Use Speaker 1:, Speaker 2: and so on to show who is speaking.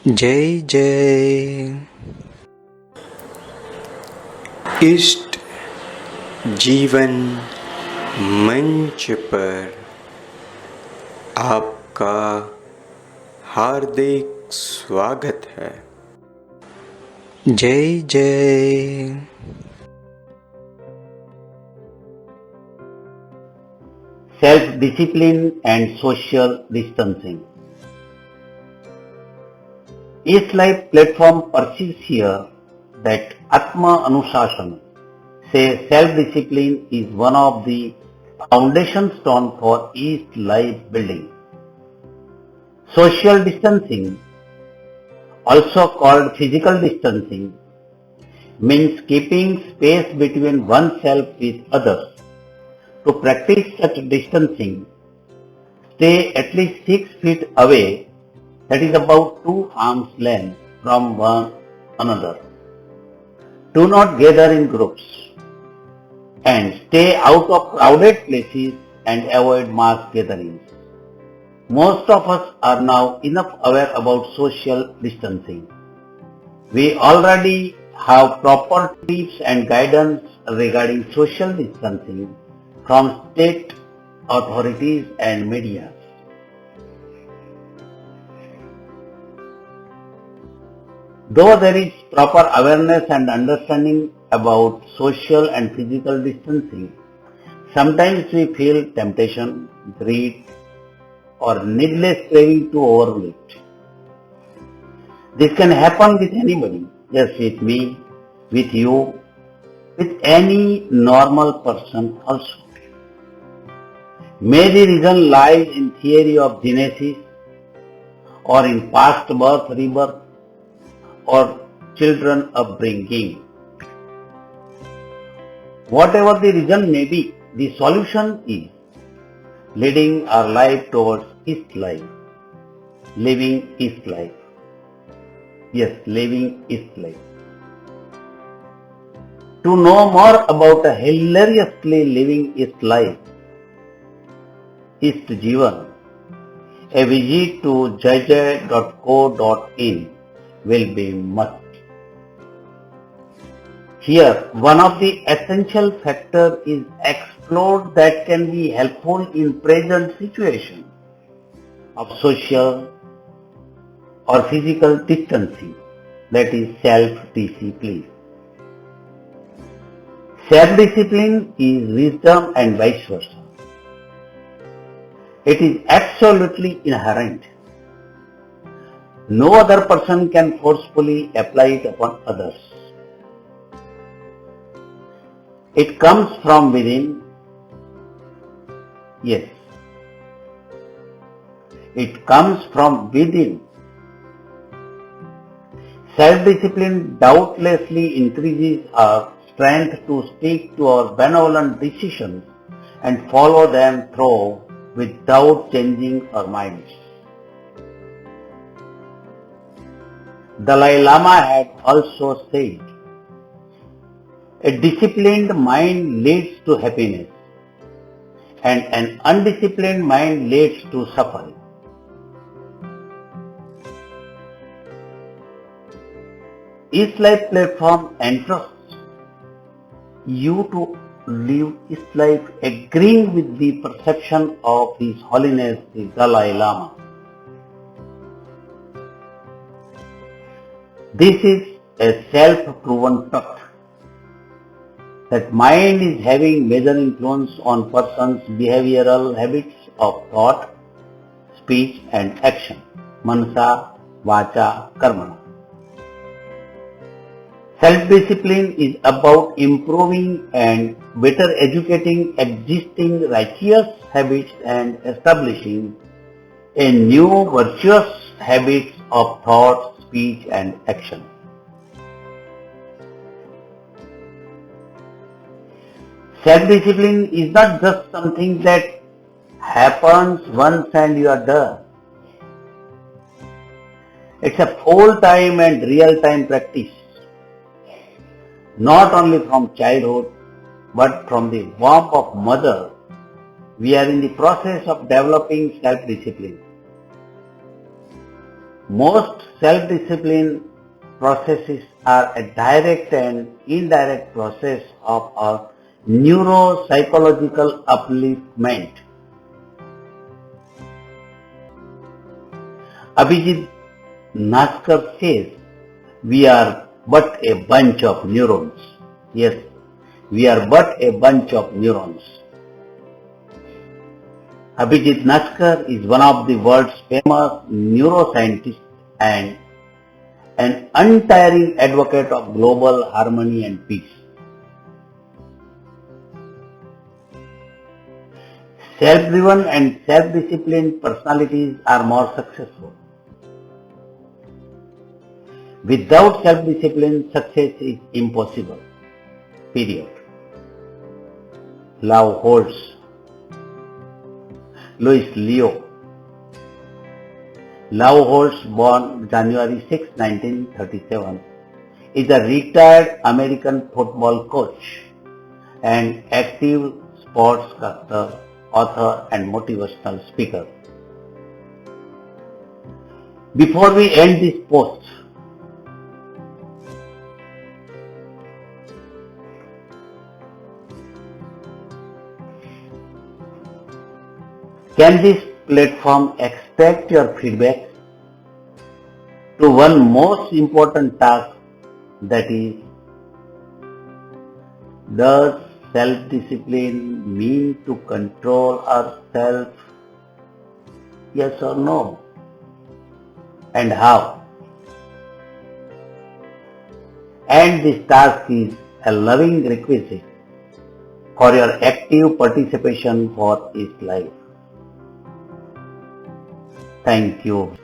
Speaker 1: जय जय। इष्ट जीवन मंच पर आपका हार्दिक स्वागत है। जय जय।
Speaker 2: Self-discipline and social distancing. East Life platform perceives here that Atma Anushasan says self-discipline is one of the foundation stone for East Life building. Social distancing, also called physical distancing, means keeping space between oneself with others. To practice such distancing, stay at least 6 feet away, that is about 2 arms length from one another. Do not gather in groups and stay out of crowded places and avoid mass gatherings. Most of us are now enough aware about social distancing. We already have proper tips and guidance regarding social distancing from state authorities and media. Though there is proper awareness and understanding about social and physical distancing, sometimes we feel temptation, greed, or needless craving to overdo it. This can happen with anybody, just with me, with you, with any normal person also. May the reason lies in theory of genesis, or in past birth, rebirth, or children upbringing. Whatever the reason may be, the solution is leading our life towards East Life, living East Life. Yes, living East Life. To know more about a hilariously living East Life, East Jivan, a visit to jj.co.in will be must. Here, one of the essential factors is explored that can be helpful in present situation of social or physical distancing, that is self-discipline. Self-discipline is wisdom and vice versa. It is absolutely inherent. No other person can forcefully apply it upon others. It comes from within. Yes. It comes from within. Self-discipline doubtlessly increases our strength to stick to our benevolent decisions and follow them through without changing our minds. Dalai Lama had also said, a disciplined mind leads to happiness and an undisciplined mind leads to suffering. East Life platform entrusts you to live East Life agreeing with the perception of His Holiness the Dalai Lama. This is a self-proven fact that mind is having major influence on person's behavioral habits of thought, speech and action, manasa, vacha, karmana. Self-discipline is about improving and better educating existing righteous habits and establishing a new virtuous habits of thought, speech and action. Self-discipline is not just something that happens once and you are done. It's a full-time and real-time practice, not only from childhood, but from the womb of mother. We are in the process of developing self-discipline. Most self-discipline processes are a direct and indirect process of our neuropsychological upliftment. Abhijit Naskar says, we are but a bunch of neurons. Yes, we are but a bunch of neurons. Abhijit Naskar is one of the world's famous neuroscientists and an untiring advocate of global harmony and peace. Self-driven and self-disciplined personalities are more successful. Without self-discipline, success is impossible. Period. Love Holtz. Louis Leo. Love Holtz, born January 6, 1937, is a retired American football coach and active sportscaster, author and motivational speaker. Before we end this post, can this platform expect your feedback to one most important task, that is, does self-discipline mean to control ourselves? Yes or no? And how? And this task is a loving requisite for your active participation for its life. Thank you.